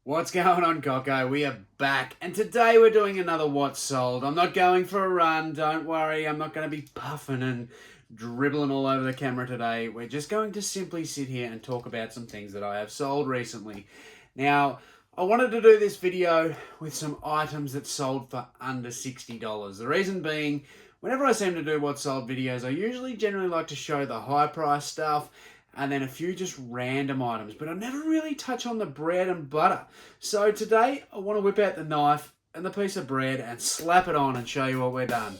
What's going on, Coco? We are back, and today we're doing another What's Sold. I'm not going for a run, don't worry. I'm not going to be puffing and dribbling all over the camera today. We're just going to simply sit here and talk about some things that I have sold recently. Now, I wanted to do this video with some items that sold for under $60. The reason being, whenever I seem to do What's Sold videos, I usually generally like to show the high price stuff and then a few just random items, but I never really touch on the bread and butter. So today I want to whip out the knife and the piece of bread and slap it on and show you what we're done.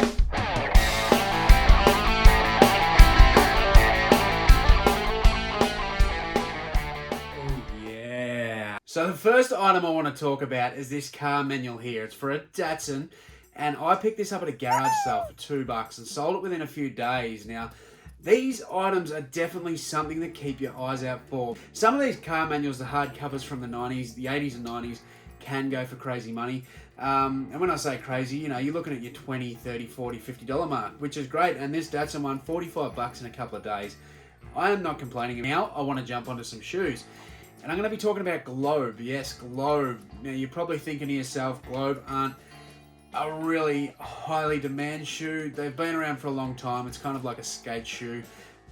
Oh yeah. So the first item I want to talk about is this car manual here. It's for a Datsun, and I picked this up at a garage sale for $2 and sold it within a few days. Now, these items are definitely something to keep your eyes out for. Some of these car manuals, the hard covers from the 90s, the 80s and 90s, can go for crazy money. And when I say crazy, you know, you're looking at your $20, $30, $40, $50 mark, which is great. And this Datsun one, $45 in a couple of days. I am not complaining. Now, I want to jump onto some shoes. And I'm going to be talking about Globe. Yes, Globe. Now, you're probably thinking to yourself, Globe aren't a really highly demand shoe. They've been around for a long time. It's kind of like a skate shoe.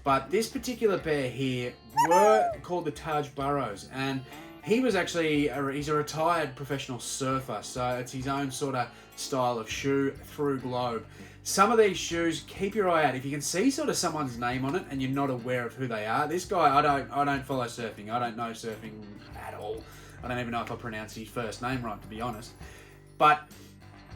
But this particular pair here were called the Taj Burrows. And he was actually, he's a retired professional surfer. So it's his own sort of style of shoe through Globe. Some of these shoes, keep your eye out. If you can see sort of someone's name on it and you're not aware of who they are. This guy, I don't follow surfing. I don't know surfing at all. I don't even know if I pronounced his first name right, to be honest. But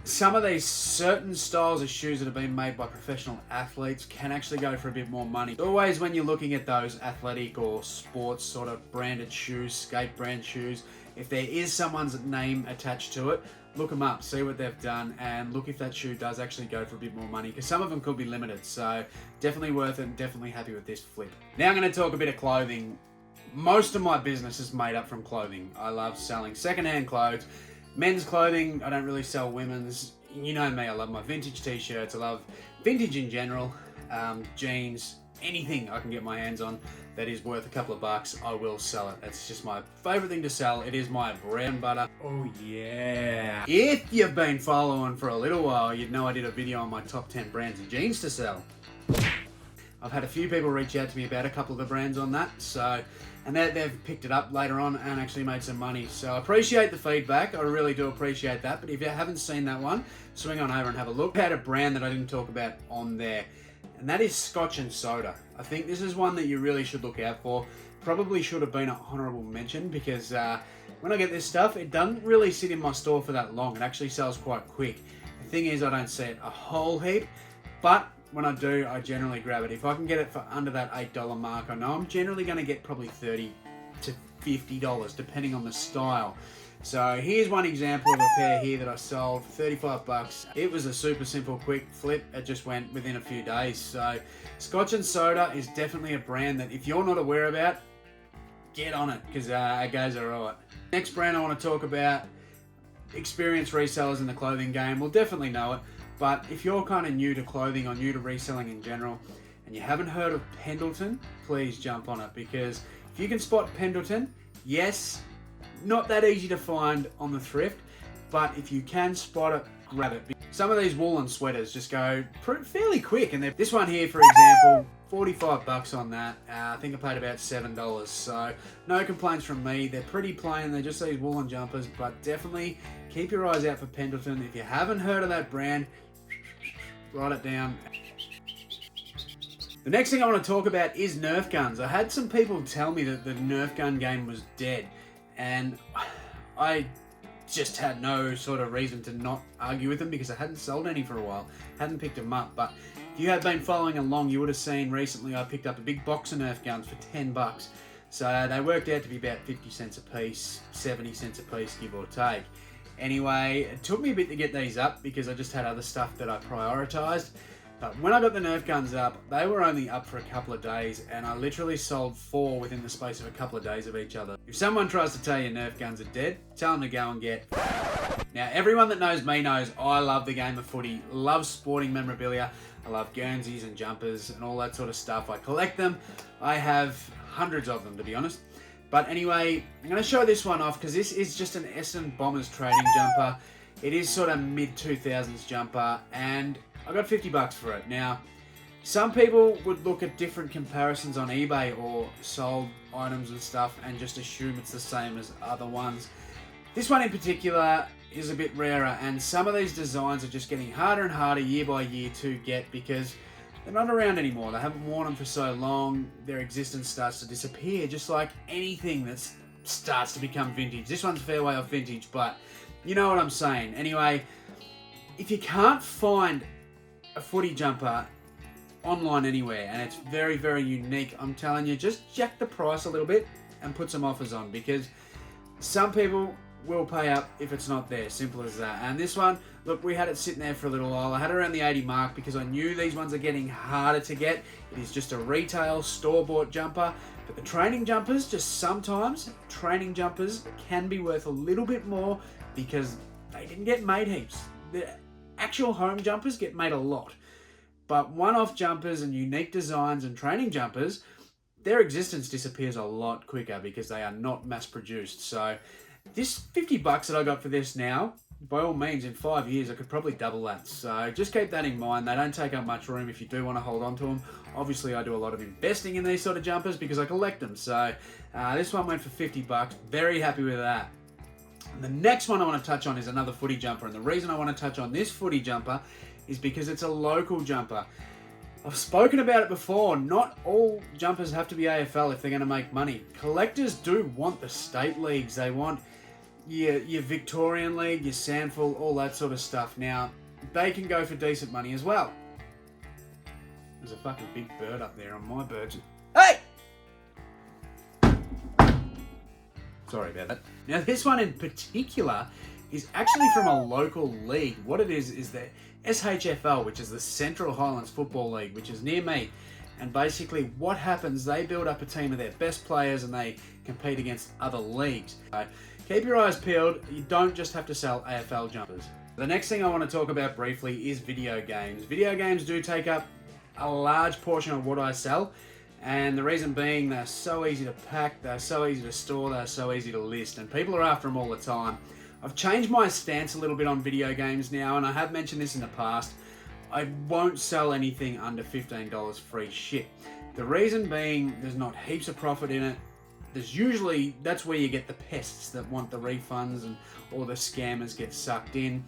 some of these certain styles of shoes that have been made by professional athletes can actually go for a bit more money. Always when you're looking at those athletic or sports sort of branded shoes, skate brand shoes, if there is someone's name attached to it, look them up, see what they've done, and look if that shoe does actually go for a bit more money, because some of them could be limited. So definitely worth it, and definitely happy with this flip. Now I'm going to talk a bit of clothing. Most of my business is made up from clothing. I love selling secondhand clothes. Men's clothing, I don't really sell women's. You know me, I love my vintage t-shirts. I love vintage in general. Jeans, anything I can get my hands on that is worth a couple of bucks, I will sell it. That's just my favorite thing to sell. It is my bread and butter. Oh yeah. If you've been following for a little while, you'd know I did a video on my top 10 brands of jeans to sell. I've had a few people reach out to me about a couple of the brands on that, and they've picked it up later on and actually made some money. So I appreciate the feedback. I really do appreciate that. But if you haven't seen that one, swing on over and have a look. I had a brand that I didn't talk about on there, and that is Scotch and Soda. I think this is one that you really should look out for. Probably should have been an honourable mention, because when I get this stuff, it doesn't really sit in my store for that long. It actually sells quite quick. The thing is, I don't see it a whole heap, but when I do, I generally grab it. If I can get it for under that $8 mark, I know I'm generally going to get probably $30 to $50, depending on the style. So here's one example of a pair here that I sold for $35. It was a super simple, quick flip. It just went within a few days. So Scotch and Soda is definitely a brand that if you're not aware about, get on it, because it goes alright. Next brand I want to talk about, experienced resellers in the clothing game will definitely know it. But if you're kind of new to clothing or new to reselling in general, and you haven't heard of Pendleton, please jump on it, because if you can spot Pendleton, yes, not that easy to find on the thrift, but if you can spot it, grab it. Some of these woolen sweaters just go fairly quick, and this one here, for example, $45 on that. I think I paid about $7, so no complaints from me. They're pretty plain, they're just these woolen jumpers, but definitely keep your eyes out for Pendleton. If you haven't heard of that brand, write it down. The next thing I want to talk about is Nerf guns. I had some people tell me that the Nerf gun game was dead, and I just had no sort of reason to not argue with them, because I hadn't sold any for a while, hadn't picked them up. But if you have been following along, you would have seen recently I picked up a big box of Nerf guns for $10. So they worked out to be about 50 cents a piece, 70 cents a piece, give or take. Anyway, it took me a bit to get these up because I just had other stuff that I prioritized. But when I got the Nerf guns up, they were only up for a couple of days, and I literally sold 4 within the space of a couple of days of each other. If someone tries to tell you Nerf guns are dead, tell them to go and get. Now, everyone that knows me knows I love the game of footy, love sporting memorabilia. I love Guernseys and jumpers and all that sort of stuff. I collect them. I have hundreds of them, to be honest. But anyway, I'm going to show this one off because this is just an Essendon Bombers trading jumper. It is sort of mid-2000s jumper, and I got 50 bucks for it. Now, some people would look at different comparisons on eBay or sold items and stuff and just assume it's the same as other ones. This one in particular is a bit rarer, and some of these designs are just getting harder and harder year by year to get because they're not around anymore. They haven't worn them for so long. Their existence starts to disappear, just like anything that starts to become vintage. This one's a fair way off vintage, but you know what I'm saying. Anyway, if you can't find a footy jumper online anywhere and it's very, very unique, I'm telling you, just jack the price a little bit and put some offers on, because some people will pay up if it's not there. Simple as that. And this one, look, we had it sitting there for a little while. I had it around the 80 mark because I knew these ones are getting harder to get. It is just a retail store-bought jumper, but the training jumpers, just sometimes training jumpers can be worth a little bit more because they didn't get made heaps. The actual home jumpers get made a lot, but one-off jumpers and unique designs and training jumpers, their existence disappears a lot quicker because they are not mass-produced. So this 50 bucks that I got for this now, by all means, in 5 years, I could probably double that. So just keep that in mind. They don't take up much room if you do want to hold on to them. Obviously, I do a lot of investing in these sort of jumpers because I collect them. So this one went for 50 bucks. Very happy with that. And the next one I want to touch on is another footy jumper. And the reason I want to touch on this footy jumper is because it's a local jumper. I've spoken about it before. Not all jumpers have to be AFL if they're going to make money. Collectors do want the state leagues. They want your Victorian League, your Sandful, all that sort of stuff. Now, they can go for decent money as well. There's a fucking big bird up there on my birds. Hey! Sorry about that. Now, this one in particular is actually from a local league. What it is the SHFL, which is the Central Highlands Football League, which is near me. And basically what happens, they build up a team of their best players and they compete against other leagues. So keep your eyes peeled. You don't just have to sell AFL jumpers. The next thing I want to talk about briefly is video games. Video games do take up a large portion of what I sell. And the reason being, they're so easy to pack, they're so easy to store, they're so easy to list. And people are after them all the time. I've changed my stance a little bit on video games now, and I have mentioned this in the past. I won't sell anything under $15 free ship. The reason being, there's not heaps of profit in it. That's where you get the pests that want the refunds and all the scammers get sucked in.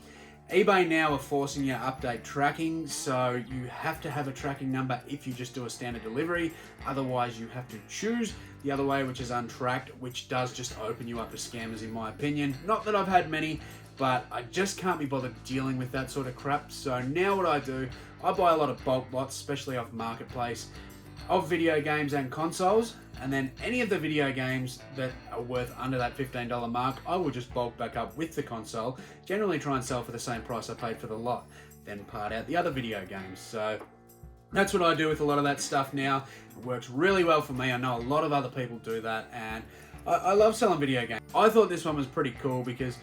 eBay now are forcing you to update tracking, so you have to have a tracking number if you just do a standard delivery. Otherwise, you have to choose the other way, which is untracked, which does just open you up to scammers, in my opinion. Not that I've had many, but I just can't be bothered dealing with that sort of crap. So now what I do, I buy a lot of bulk lots, especially off Marketplace, of video games and consoles, and then any of the video games that are worth under that $15 mark, I will just bulk back up with the console, generally try and sell for the same price I paid for the lot, then part out the other video games. So that's what I do with a lot of that stuff now. It works really well for me. I know a lot of other people do that, and I love selling video games. I thought this one was pretty cool because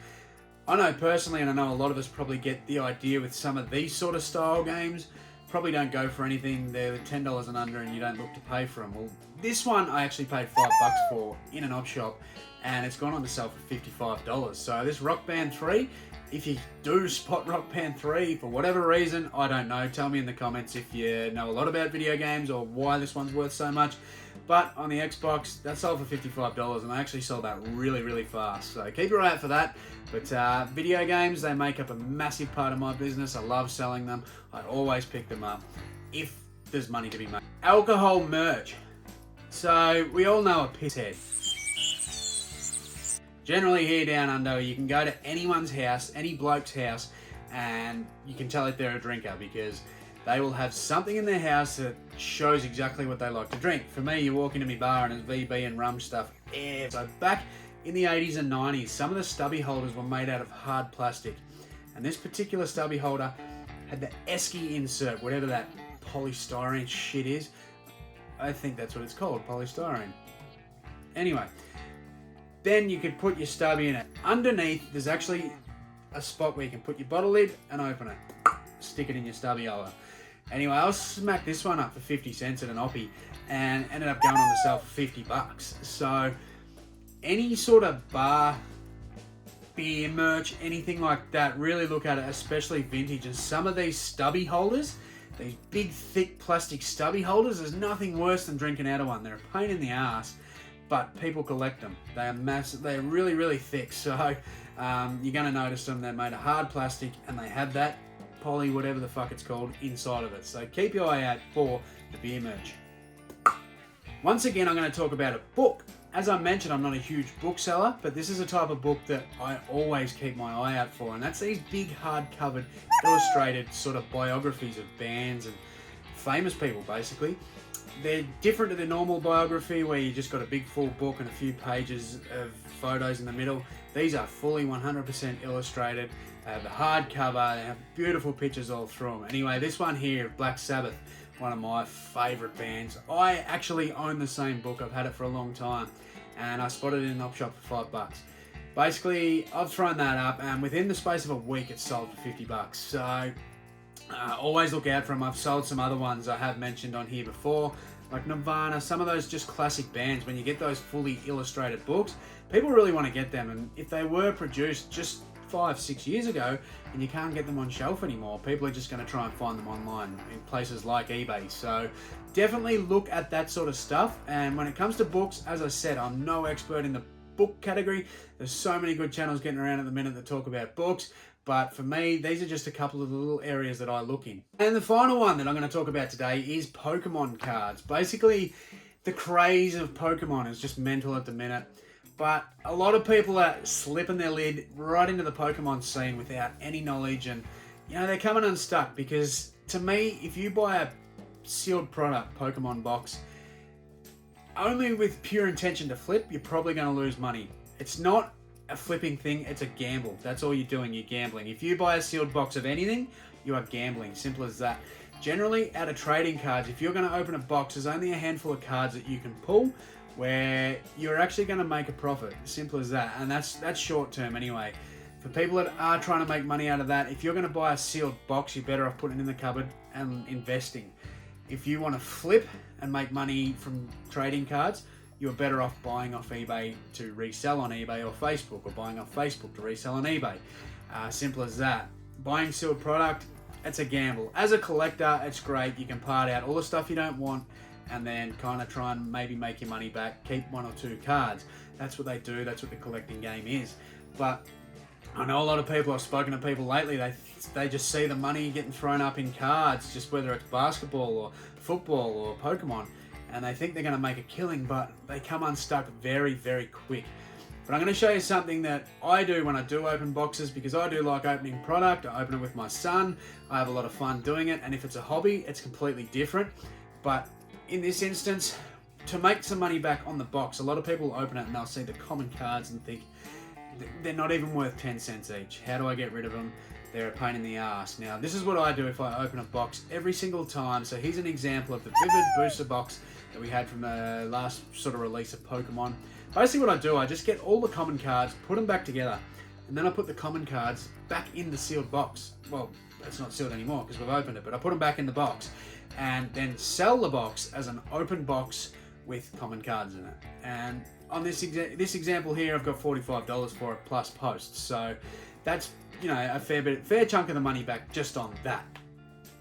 I know personally, and I know a lot of us probably get the idea with some of these sort of style games, probably don't go for anything. They're $10 and under and you don't look to pay for them. Well, this one I actually paid $5 for in an op shop, and it's gone on to sell for $55. So this Rock Band 3, if you do spot Rock Band 3 for whatever reason, I don't know, tell me in the comments if you know a lot about video games or why this one's worth so much. But on the Xbox, that sold for $55, and I actually sold that really, really fast. So keep your eye out for that. But video games, they make up a massive part of my business. I love selling them. I always pick them up if there's money to be made. Alcohol merch. So we all know a pisshead. Generally here down under, you can go to anyone's house, any bloke's house, and you can tell if they're a drinker because they will have something in their house that shows exactly what they like to drink. For me, you walk into my bar and there's VB and rum stuff. Yeah. So back in the 80s and 90s, some of the stubby holders were made out of hard plastic. And this particular stubby holder had the Esky insert, whatever that polystyrene shit is. I think that's what it's called, polystyrene. Anyway, then you could put your stubby in it. Underneath, there's actually a spot where you can put your bottle lid and open it. Stick it in your stubby holder. Anyway, I smacked this one up for 50 cents at an Oppie and ended up going on the sale for $50. So any sort of bar, beer merch, anything like that, really look at it, especially vintage. And some of these stubby holders, these big thick plastic stubby holders, there's nothing worse than drinking out of one. They're a pain in the ass, but people collect them. They are massive, they're really, really thick. So you're gonna notice them. They're made of hard plastic and they have that poly, whatever the fuck it's called, inside of it. So keep your eye out for the beer merch. Once again, I'm going to talk about a book. As I mentioned, I'm not a huge bookseller, but this is a type of book that I always keep my eye out for, and that's these big hard-covered, illustrated sort of biographies of bands and famous people, basically. They're different to the normal biography where you just got a big full book and a few pages of photos in the middle. These are fully 100% illustrated. They have the hardcover, they have beautiful pictures all through them. Anyway, this one here, Black Sabbath, one of my favourite bands. I actually own the same book. I've had it for a long time, and I spotted it in an op shop for $5. Basically, I've thrown that up, and within the space of a week, it's sold for $50. So always look out for them. I've sold some other ones I have mentioned on here before, like Nirvana, some of those just classic bands. When you get those fully illustrated books, people really want to get them, and if they were produced just 5-6 years ago and you can't get them on shelf anymore, people are just going to try and find them online in places like eBay. So definitely look at that sort of stuff. And when it comes to books, as I said, I'm no expert in the book category. There's so many good channels getting around at the minute that talk about books, but for me, these are just a couple of the little areas that I look in. And the final one that I'm going to talk about today is Pokemon cards. Basically, the craze of Pokemon is just mental at the minute. But a lot of people are slipping their lid right into the Pokemon scene without any knowledge, and they're coming unstuck, because to me, if you buy a sealed product Pokemon box only with pure intention to flip, you're probably going to lose money. It's not a flipping thing, it's a gamble. That's all you're doing, you're gambling. If you buy a sealed box of anything, you are gambling, simple as that. Generally, out of trading cards, if you're going to open a box, there's only a handful of cards that you can pull where you're actually going to make a profit. Simple as that. And that's short term anyway. For people that are trying to make money out of that, if you're going to buy a sealed box, you're better off putting it in the cupboard and investing. If you want to flip and make money from trading cards, you're better off buying off eBay to resell on eBay or Facebook, or buying off Facebook to resell on eBay. Simple as that. Buying sealed product, it's a gamble. As a collector, it's great. You can part out all the stuff you don't want and then kind of try and maybe make your money back, keep 1 or 2 cards. That's what they do, that's what the collecting game is. But I know a lot of people, I've spoken to people lately, they just see the money getting thrown up in cards, just whether it's basketball or football or Pokemon, and they think they're going to make a killing, but they come unstuck very, very quick. But I'm going to show you something that I do when I do open boxes, because I do like opening product. I open it with my son, I have a lot of fun doing it, and if it's a hobby, it's completely different. But in this instance, to make some money back on the box, a lot of people open it and they'll see the common cards and think they're not even worth 10 cents each. How do I get rid of them? They're a pain in the ass. Now, this is what I do if I open a box every single time. So here's an example of the Vivid Booster box that we had from the last sort of release of Pokemon. Basically what I do, I just get all the common cards, put them back together, and then I put the common cards back in the sealed box. Well, it's not sealed anymore because we've opened it, but I put them back in the box and then sell the box as an open box with common cards in it. And on this example here, I've got $45 for it plus post. So that's, a fair chunk of the money back just on that.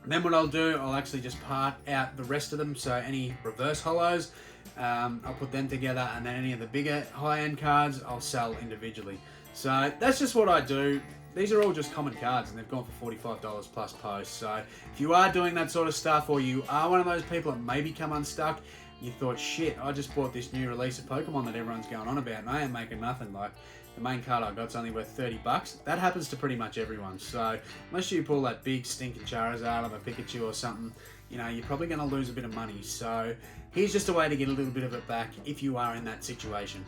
And then what I'll do, I'll actually just part out the rest of them. So any reverse holos, I'll put them together, and then any of the bigger high-end cards, I'll sell individually. So that's just what I do. These are all just common cards, and they've gone for $45 plus post. So if you are doing that sort of stuff, or you are one of those people that maybe come unstuck, you thought, shit, I just bought this new release of Pokemon that everyone's going on about, and I ain't making nothing. Like, the main card I got's only worth $30. That happens to pretty much everyone. So unless you pull that big stinking Charizard or a Pikachu or something, you're probably going to lose a bit of money. So here's just a way to get a little bit of it back if you are in that situation.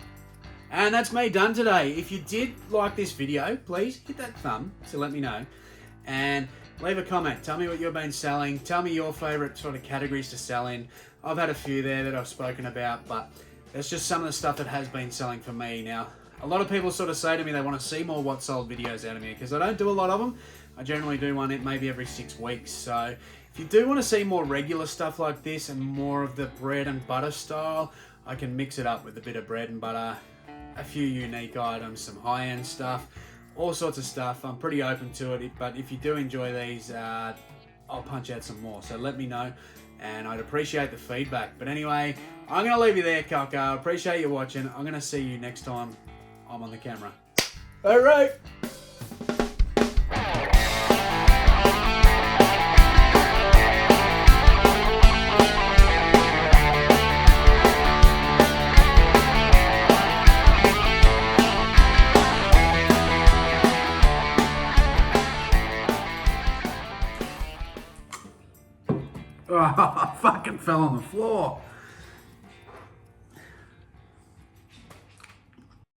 And that's me done today. If you did like this video, please hit that thumb to let me know. And leave a comment. Tell me what you've been selling. Tell me your favourite sort of categories to sell in. I've had a few there that I've spoken about, but that's just some of the stuff that has been selling for me. Now, a lot of people sort of say to me they want to see more what sold videos out of me, because I don't do a lot of them. I generally do one maybe every 6 weeks. So if you do want to see more regular stuff like this and more of the bread and butter style, I can mix it up with a bit of bread and butter, a few unique items, some high-end stuff, all sorts of stuff. I'm pretty open to it, but if you do enjoy these, I'll punch out some more. So let me know, and I'd appreciate the feedback. But anyway, I'm going to leave you there, Calcar. Appreciate you watching. I'm going to see you next time I'm on the camera. All right. Oh, I fucking fell on the floor.